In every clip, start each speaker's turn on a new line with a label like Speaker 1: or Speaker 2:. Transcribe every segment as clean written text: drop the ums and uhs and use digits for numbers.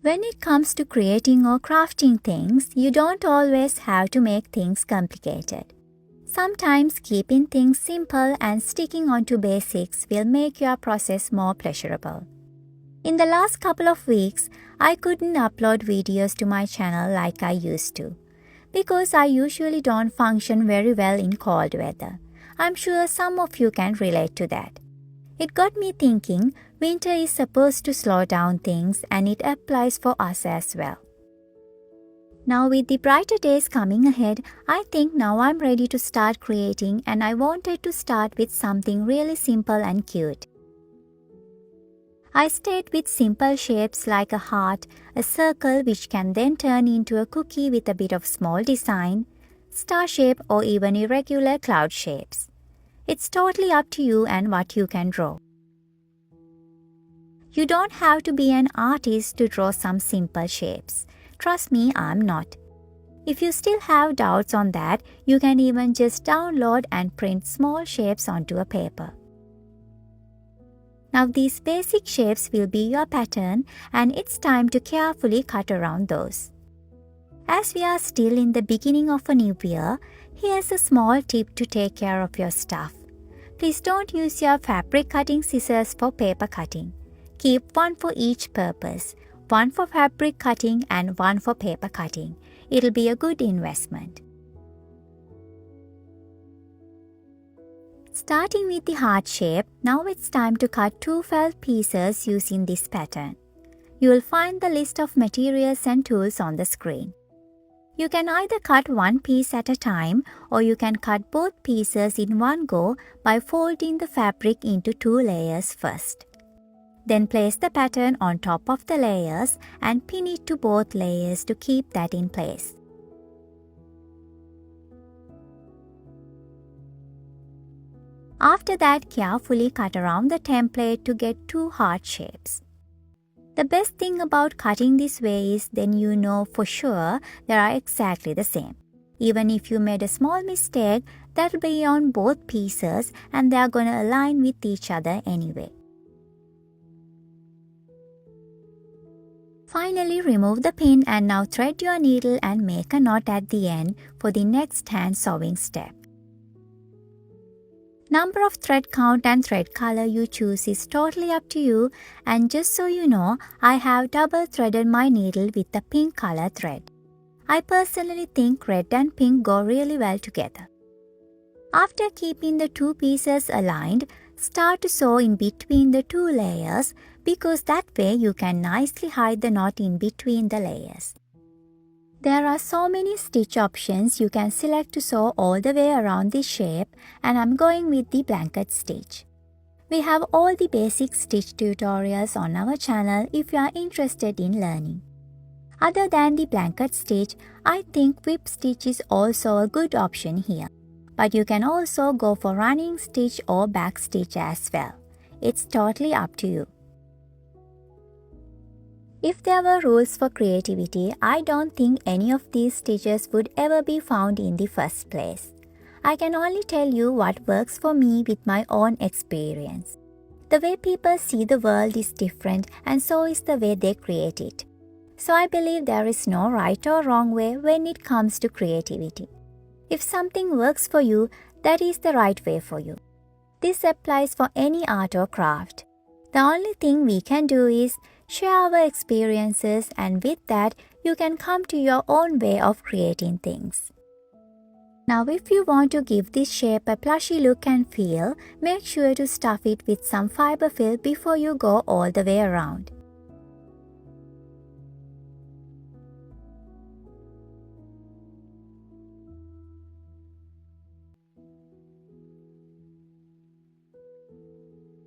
Speaker 1: When it comes to creating or crafting things, you don't always have to make things complicated. Sometimes keeping things simple and sticking on to basics will make your process more pleasurable. In the last couple of weeks, I couldn't upload videos to my channel like I used to, because I usually don't function very well in cold weather. I'm sure some of you can relate to that. It got me thinking, winter is supposed to slow down things and it applies for us as well. Now with the brighter days coming ahead, I think now I'm ready to start creating, and I wanted to start with something really simple and cute. I stayed with simple shapes like a heart, a circle which can then turn into a cookie with a bit of small design, star shape, or even irregular cloud shapes. It's totally up to you and what you can draw. You don't have to be an artist to draw some simple shapes. Trust me, I'm not. If you still have doubts on that, you can even just download and print small shapes onto a paper. Now these basic shapes will be your pattern, and it's time to carefully cut around those. As we are still in the beginning of a new year, here's a small tip to take care of your stuff. Please don't use your fabric cutting scissors for paper cutting. Keep one for each purpose, one for fabric cutting and one for paper cutting. It'll be a good investment. Starting with the heart shape, now it's time to cut 2 felt pieces using this pattern. You will find the list of materials and tools on the screen. You can either cut one piece at a time, or you can cut both pieces in one go by folding the fabric into 2 layers first. Then place the pattern on top of the layers and pin it to both layers to keep that in place. After that, carefully cut around the template to get 2 heart shapes. The best thing about cutting this way is then you know for sure they are exactly the same. Even if you made a small mistake, that will be on both pieces and they are going to align with each other anyway. Finally, remove the pin and now thread your needle and make a knot at the end for the next hand sewing step. Number of thread count and thread color you choose is totally up to you, and just so you know, I have double threaded my needle with the pink color thread. I personally think red and pink go really well together. After keeping the 2 pieces aligned, start to sew in between the 2 layers, because that way you can nicely hide the knot in between the layers. There are so many stitch options you can select to sew all the way around this shape, and I'm going with the blanket stitch. We have all the basic stitch tutorials on our channel if you are interested in learning. Other than the blanket stitch, I think whip stitch is also a good option here. But you can also go for running stitch or back stitch as well. It's totally up to you. If there were rules for creativity, I don't think any of these stitches would ever be found in the first place. I can only tell you what works for me with my own experience. The way people see the world is different, and so is the way they create it. So I believe there is no right or wrong way when it comes to creativity. If something works for you, that is the right way for you. This applies for any art or craft. The only thing we can do is share our experiences, and with that, you can come to your own way of creating things. Now, if you want to give this shape a plushy look and feel, make sure to stuff it with some fiber fill before you go all the way around.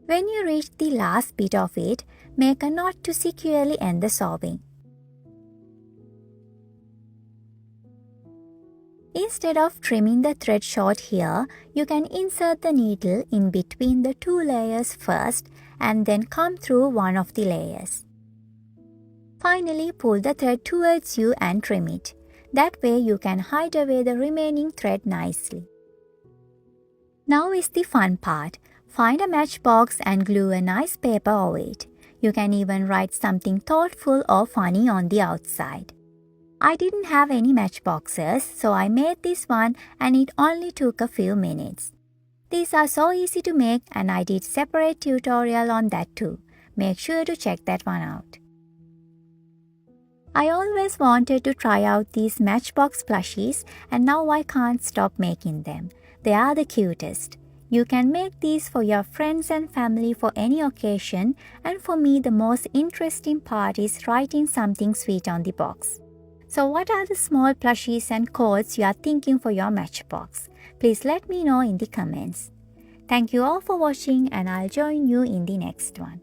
Speaker 1: When you reach the last bit of it, make a knot to securely end the sewing. Instead of trimming the thread short here, you can insert the needle in between the 2 layers first and then come through one of the layers. Finally, pull the thread towards you and trim it. That way you can hide away the remaining thread nicely. Now is the fun part. Find a matchbox and glue a nice paper over it. You can even write something thoughtful or funny on the outside. I didn't have any matchboxes, so I made this one and it only took a few minutes. These are so easy to make and I did separate tutorial on that too. Make sure to check that one out. I always wanted to try out these matchbox plushies and now I can't stop making them. They are the cutest. You can make these for your friends and family for any occasion, and for me the most interesting part is writing something sweet on the box. So what are the small plushies and quotes you are thinking for your matchbox? Please let me know in the comments. Thank you all for watching and I'll join you in the next one.